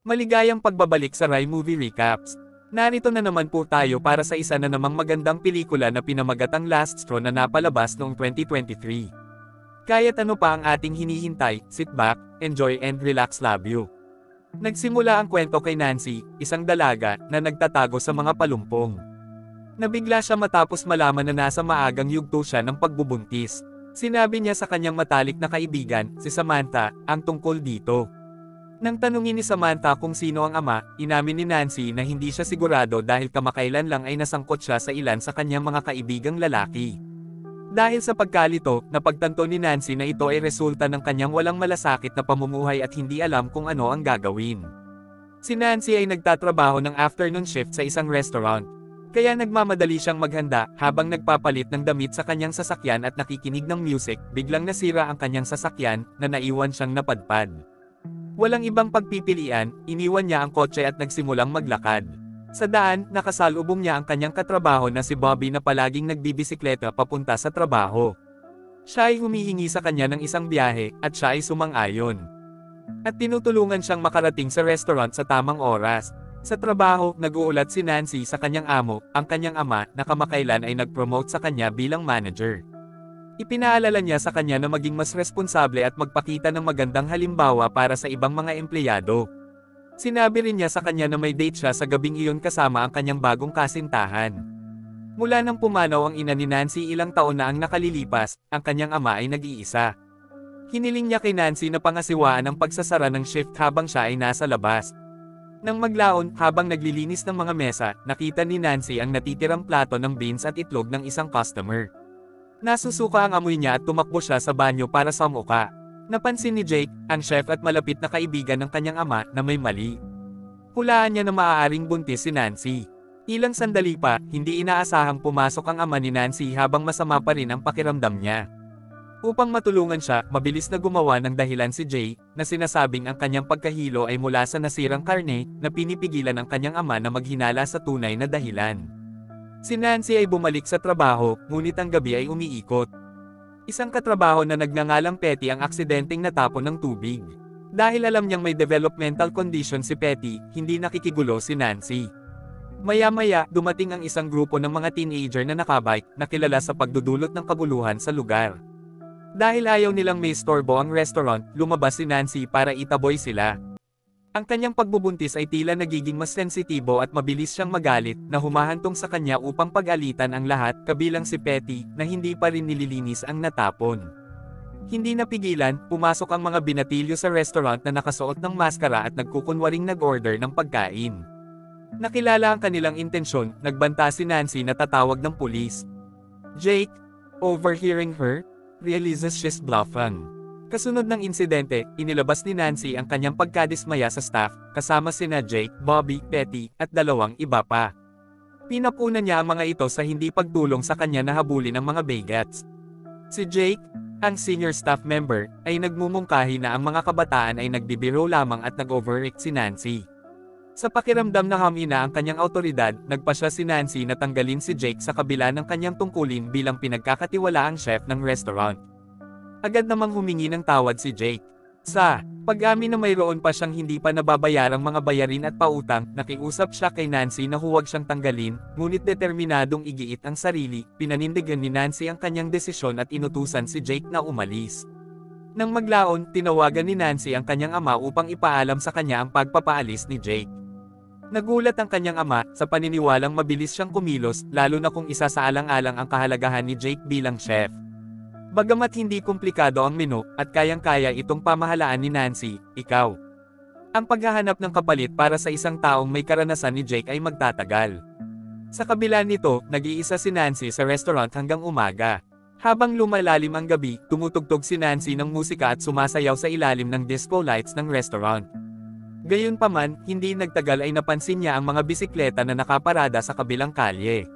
Maligayang pagbabalik sa Rai Movie Recaps. Narito na naman po tayo para sa isa na namang magandang pelikula na pinamagatang Last Straw na napalabas noong 2023. Kaya't ano pa ang ating hinihintay, sit back, enjoy and relax, love you. Nagsimula ang kwento kay Nancy, isang dalaga, na nagtatago sa mga palumpong. Nabigla siya matapos malaman na nasa maagang yugto siya ng pagbubuntis. Sinabi niya sa kanyang matalik na kaibigan, si Samantha, ang tungkol dito. Nang tanungin ni Samantha kung sino ang ama, inamin ni Nancy na hindi siya sigurado dahil kamakailan lang ay nasangkot siya sa ilan sa kanyang mga kaibigang lalaki. Dahil sa pagkalito, napagtanto ni Nancy na ito ay resulta ng kanyang walang malasakit na pamumuhay at hindi alam kung ano ang gagawin. Si Nancy ay nagtatrabaho ng afternoon shift sa isang restaurant. Kaya nagmamadali siyang maghanda, habang nagpapalit ng damit sa kanyang sasakyan at nakikinig ng music, biglang nasira ang kanyang sasakyan, na naiwan siyang napadpad. Walang ibang pagpipilian, iniwan niya ang kotse at nagsimulang maglakad. Sa daan, nakasalubong niya ang kanyang katrabaho na si Bobby na palaging nagbibisikleta papunta sa trabaho. Siya ay humihingi sa kanya ng isang biyahe, at siya ay sumang-ayon. At tinutulungan siyang makarating sa restaurant sa tamang oras. Sa trabaho, nag-uulat si Nancy sa kanyang amo, ang kanyang ama, na kamakailan ay nag-promote sa kanya bilang manager. Ipinaalala niya sa kanya na maging mas responsable at magpakita ng magandang halimbawa para sa ibang mga empleyado. Sinabi rin niya sa kanya na may date siya sa gabing iyon kasama ang kanyang bagong kasintahan. Mula nang pumanaw ang ina ni Nancy ilang taon na ang nakalilipas, ang kanyang ama ay nag-iisa. Hiniling niya kay Nancy na pangasiwaan ang pagsasara ng shift habang siya ay nasa labas. Nang maglaon, habang naglilinis ng mga mesa, nakita ni Nancy ang natitirang plato ng beans at itlog ng isang customer. Nasusuka ang amoy niya at tumakbo siya sa banyo para sumuka. Napansin ni Jake, ang chef at malapit na kaibigan ng kanyang ama, na may mali. Hulaan niya na maaaring buntis si Nancy. Ilang sandali pa, hindi inaasahang pumasok ang ama ni Nancy habang masama pa rin ang pakiramdam niya. Upang matulungan siya, mabilis na gumawa ng dahilan si Jay, na sinasabing ang kanyang pagkahilo ay mula sa nasirang karne, na pinipigilan ang kanyang ama na maghinala sa tunay na dahilan. Si Nancy ay bumalik sa trabaho, ngunit ang gabi ay umiikot. Isang katrabaho na nagngangalang Petty ang aksidenteng natapon ng tubig. Dahil alam niyang may developmental condition si Petty, hindi nakikigulo si Nancy. Maya-maya, dumating ang isang grupo ng mga teenager na nakabike, na kilala sa pagdudulot ng kaguluhan sa lugar. Dahil ayaw nilang may istorbo ang restaurant, lumabas si Nancy para itaboy sila. Ang kanyang pagbubuntis ay tila nagiging mas sensitibo at mabilis siyang magalit, na humahantong sa kanya upang pag-alitan ang lahat, kabilang si Petty, na hindi pa rin nililinis ang natapon. Hindi napigilan, pumasok ang mga binatilyo sa restaurant na nakasuot ng maskara at nagkukunwaring nag-order ng pagkain. Nakilala ang kanilang intensyon, nagbanta si Nancy na tatawag ng pulis. Jake, overhearing her, realizes she's bluffing. Kasunod ng insidente, inilabas ni Nancy ang kanyang pagkadismaya sa staff, kasama sina Jake, Bobby, Petty, at dalawang iba pa. Pinapunan niya ang mga ito sa hindi pagtulong sa kanya na habulin ang mga bagets. Si Jake, ang senior staff member, ay nagmumungkahi na ang mga kabataan ay nagbibiro lamang at nag-overreact si Nancy. Sa pakiramdam na hamina ang kanyang autoridad, nagpasya si Nancy na tanggalin si Jake sa kabila ng kanyang tungkulin bilang pinagkakatiwalaang chef ng restaurant. Agad namang humingi ng tawad si Jake. Sa pag-amin na mayroon pa siyang hindi pa nababayarang mga bayarin at pautang, nakiusap siya kay Nancy na huwag siyang tanggalin, ngunit determinadong igiit ang sarili, pinanindigan ni Nancy ang kanyang desisyon at inutusan si Jake na umalis. Nang maglaon, tinawagan ni Nancy ang kanyang ama upang ipaalam sa kanya ang pagpapaalis ni Jake. Nagulat ang kanyang ama, sa paniniwalang mabilis siyang kumilos, lalo na kung isasaalang-alang ang kahalagahan ni Jake bilang chef. Bagamat hindi komplikado ang menu, at kayang-kaya itong pamahalaan ni Nancy, ikaw. Ang paghahanap ng kapalit para sa isang taong may karanasan ni Jake ay magtatagal. Sa kabila nito, nag-iisa si Nancy sa restaurant hanggang umaga. Habang lumalalim ang gabi, tumutugtog si Nancy ng musika at sumasayaw sa ilalim ng disco lights ng restaurant. Gayunpaman, hindi nagtagal ay napansin niya ang mga bisikleta na nakaparada sa kabilang kalye.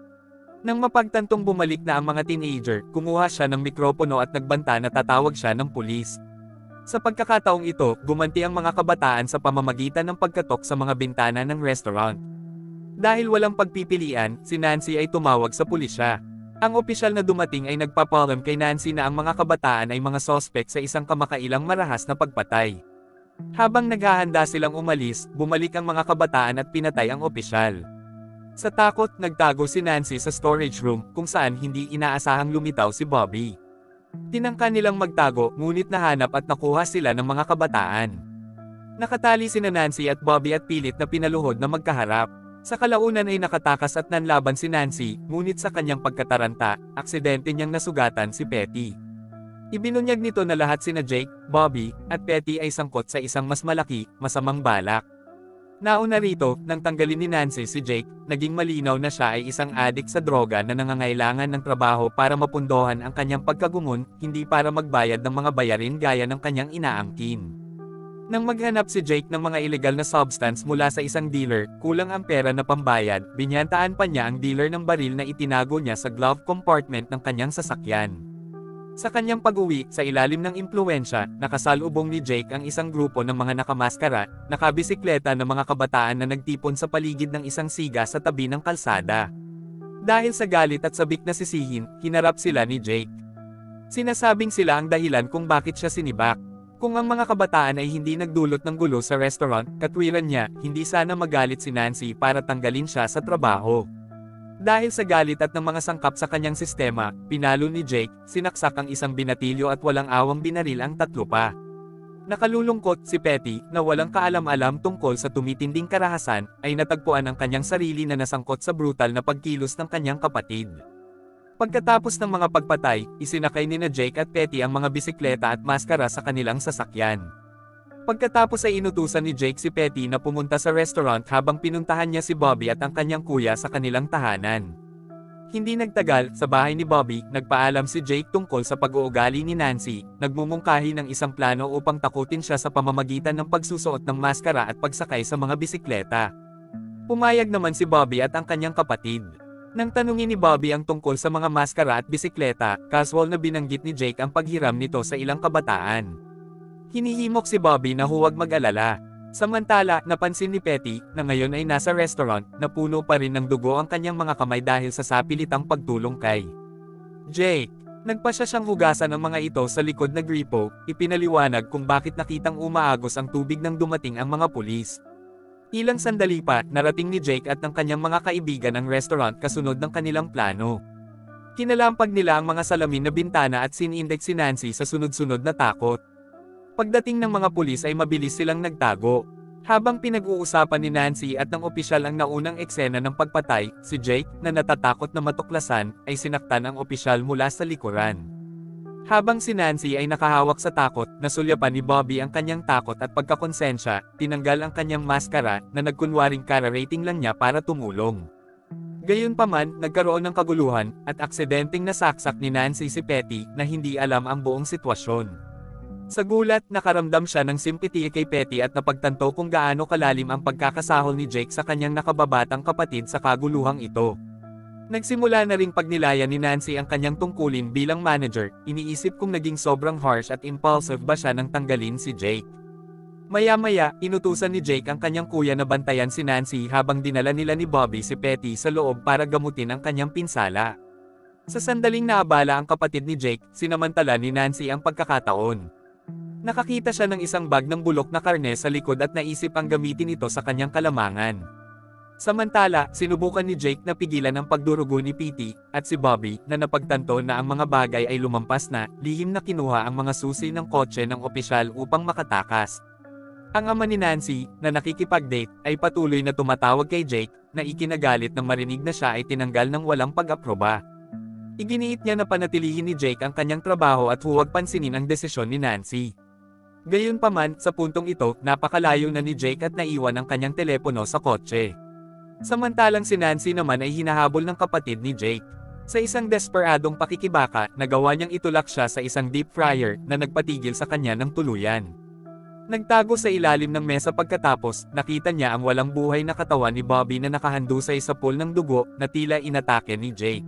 Nang mapagtantong bumalik na ang mga teenager, kumuha siya ng mikropono at nagbanta na tatawag siya ng pulis. Sa pagkakataong ito, gumanti ang mga kabataan sa pamamagitan ng pagkatok sa mga bintana ng restaurant. Dahil walang pagpipilian, si Nancy ay tumawag sa pulisya. Ang opisyal na dumating ay nagpapaalam kay Nancy na ang mga kabataan ay mga sospek sa isang kamakailang marahas na pagpatay. Habang naghahanda silang umalis, bumalik ang mga kabataan at pinatay ang opisyal. Sa takot, nagtago si Nancy sa storage room, kung saan hindi inaasahang lumitaw si Bobby. Tinangka nilang magtago, ngunit nahanap at nakuha sila ng mga kabataan. Nakatali sina Nancy at Bobby at pilit na pinaluhod na magkaharap. Sa kalaunan ay nakatakas at nanlaban si Nancy, ngunit sa kanyang pagkataranta, aksidente niyang nasugatan si Petty. Ibinunyag nito na lahat sina Jake, Bobby, at Petty ay sangkot sa isang mas malaki, masamang balak. Nauna rito, nang tanggalin ni Nancy si Jake, naging malinaw na siya ay isang adik sa droga na nangangailangan ng trabaho para mapundohan ang kanyang pagkagumun, hindi para magbayad ng mga bayarin gaya ng kanyang inaangkin. Nang maghanap si Jake ng mga ilegal na substance mula sa isang dealer, kulang ang pera na pambayad, binyantaan pa niya ang dealer ng baril na itinago niya sa glove compartment ng kanyang sasakyan. Sa kanyang pag-uwi, sa ilalim ng impluwensya, nakasalubong ni Jake ang isang grupo ng mga nakamaskara, nakabisikleta na mga kabataan na nagtipon sa paligid ng isang siga sa tabi ng kalsada. Dahil sa galit at sabik na sisihin, hinarap sila ni Jake. Sinasabing sila ang dahilan kung bakit siya sinibak. Kung ang mga kabataan ay hindi nagdulot ng gulo sa restaurant, katwiran niya, hindi sana magalit si Nancy para tanggalin siya sa trabaho. Dahil sa galit at ng mga sangkap sa kanyang sistema, pinalo ni Jake, sinaksak ang isang binatilyo at walang awang binaril ang tatlo pa. Nakalulungkot si Petty, na walang kaalam-alam tungkol sa tumitinding karahasan, ay natagpuan ang kanyang sarili na nasangkot sa brutal na pagkilos ng kanyang kapatid. Pagkatapos ng mga pagpatay, isinakay ni Jake at Petty ang mga bisikleta at maskara sa kanilang sasakyan. Pagkatapos ay inutusan ni Jake si Petty na pumunta sa restaurant habang pinuntahan niya si Bobby at ang kanyang kuya sa kanilang tahanan. Hindi nagtagal, sa bahay ni Bobby, nagpaalam si Jake tungkol sa pag-uugali ni Nancy, nagmumungkahi ng isang plano upang takutin siya sa pamamagitan ng pagsusuot ng maskara at pagsakay sa mga bisikleta. Pumayag naman si Bobby at ang kanyang kapatid. Nang tanungin ni Bobby ang tungkol sa mga maskara at bisikleta, casual na binanggit ni Jake ang paghiram nito sa ilang kabataan. Hinihimok si Bobby na huwag mag-alala. Samantala, napansin ni Petty, na ngayon ay nasa restaurant, na puno pa rin ng dugo ang kanyang mga kamay dahil sa sapilitang pagtulong kay Jake. Nagpasya siyang hugasan ang mga ito sa likod na gripo, ipinaliwanag kung bakit nakitang umaagos ang tubig nang dumating ang mga pulis. Ilang sandali pa, narating ni Jake at ng kanyang mga kaibigan ang restaurant kasunod ng kanilang plano. Kinalampag nila ang mga salamin na bintana at sinindex si Nancy sa sunod-sunod na takot. Pagdating ng mga pulis ay mabilis silang nagtago. Habang pinag-uusapan ni Nancy at ng opisyal ang naunang eksena ng pagpatay, si Jake, na natatakot na matuklasan, ay sinaktan ang opisyal mula sa likuran. Habang si Nancy ay nakahawak sa takot, nasulyapan ni Bobby ang kanyang takot at pagkakonsensya, tinanggal ang kanyang maskara, na nagkunwaring kararating lang niya para tumulong. Gayunpaman, nagkaroon ng kaguluhan, at aksidenteng nasaksak ni Nancy si Petty, na hindi alam ang buong sitwasyon. Sa gulat, nakaramdam siya ng simpati kay Petty at napagtanto kung gaano kalalim ang pagkakasahol ni Jake sa kanyang nakababatang kapatid sa kaguluhang ito. Nagsimula na ring pagnilayan ni Nancy ang kanyang tungkulin bilang manager, iniisip kung naging sobrang harsh at impulsive ba siya nang tanggalin si Jake. Maya-maya, inutusan ni Jake ang kanyang kuya na bantayan si Nancy habang dinala nila ni Bobby si Petty sa loob para gamutin ang kanyang pinsala. Sa sandaling naabala ang kapatid ni Jake, sinamantala ni Nancy ang pagkakataon. Nakakita siya ng isang bag ng bulok na karne sa likod at naisip ang gamitin ito sa kanyang kalamangan. Samantala, sinubukan ni Jake na pigilan ang pagdurugo ni Petey, at si Bobby, na napagtanto na ang mga bagay ay lumampas na, lihim na kinuha ang mga susi ng kotse ng opisyal upang makatakas. Ang ama ni Nancy, na nakikipag-date, ay patuloy na tumatawag kay Jake, na ikinagalit nang marinig na siya ay tinanggal ng walang pag-aproba. Iginiit niya na panatilihin ni Jake ang kanyang trabaho at huwag pansinin ang desisyon ni Nancy. Gayunpaman, sa puntong ito, napakalayo na ni Jake at naiwan ang kanyang telepono sa kotse. Samantalang si Nancy naman ay hinahabol ng kapatid ni Jake. Sa isang desperadong pakikibaka, nagawa niyang itulak siya sa isang deep fryer na nagpatigil sa kanya ng tuluyan. Nagtago sa ilalim ng mesa pagkatapos, nakita niya ang walang buhay na katawan ni Bobby na nakahandusay sa pool ng dugo na tila inatake ni Jake.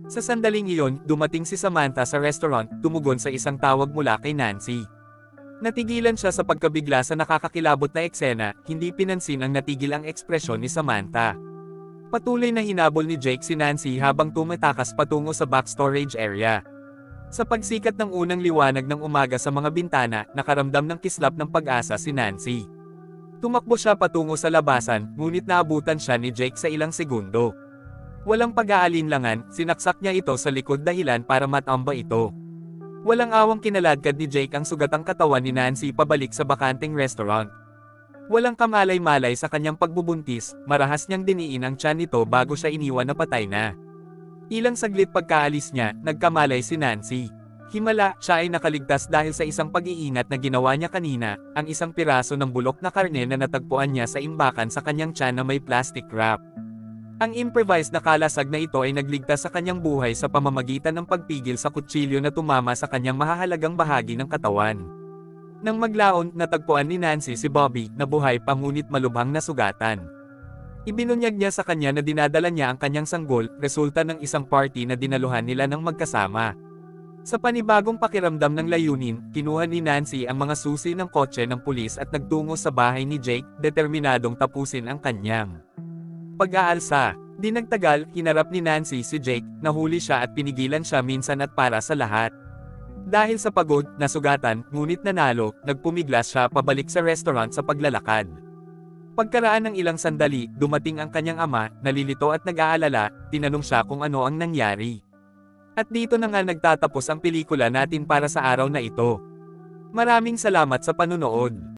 Sa sandaling iyon, dumating si Samantha sa restaurant, tumugon sa isang tawag mula kay Nancy. Natigilan siya sa pagkabigla sa nakakakilabot na eksena, hindi pinansin ang natigil ang ekspresyon ni Samantha. Patuloy na hinabol ni Jake si Nancy habang tumatakas patungo sa back storage area. Sa pagsikat ng unang liwanag ng umaga sa mga bintana, nakaramdam ng kislap ng pag-asa si Nancy. Tumakbo siya patungo sa labasan, ngunit naabutan siya ni Jake sa ilang segundo. Walang pag-aalinlangan, sinaksak niya ito sa likod dahilan para matamba ito. Walang awang kinaladkad ni Jake ang sugatang katawan ni Nancy pabalik sa bakanteng restaurant. Walang kamalay-malay sa kanyang pagbubuntis, marahas niyang diniin ang tiyan nito bago siya iniwan na patay na. Ilang saglit pagkaalis niya, nagkamalay si Nancy. Himala, siya ay nakaligtas dahil sa isang pag-iingat na ginawa niya kanina, ang isang piraso ng bulok na karne na natagpuan niya sa imbakan sa kanyang tiyan na may plastic wrap. Ang improvised na kalasag na ito ay nagligtas sa kanyang buhay sa pamamagitan ng pagpigil sa kutsilyo na tumama sa kanyang mahahalagang bahagi ng katawan. Nang maglaon, natagpuan ni Nancy si Bobby, na buhay pa ngunit malubhang na sugatan. Ibinunyag niya sa kanya na dinadala niya ang kanyang sanggol, resulta ng isang party na dinaluhan nila ng magkasama. Sa panibagong pakiramdam ng layunin, kinuha ni Nancy ang mga susi ng kotse ng pulis at nagtungo sa bahay ni Jake, determinadong tapusin ang kanyang pag-aalsa. Di nagtagal, hinarap ni Nancy si Jake, nahuli siya at pinigilan siya minsan at para sa lahat. Dahil sa pagod, nasugatan, ngunit nanalo, nagpumiglas siya pabalik sa restaurant sa paglalakad. Pagkaraan ng ilang sandali, dumating ang kanyang ama, nalilito at nag-aalala, tinanong siya kung ano ang nangyari. At dito na nga nagtatapos ang pelikula natin para sa araw na ito. Maraming salamat sa panunood.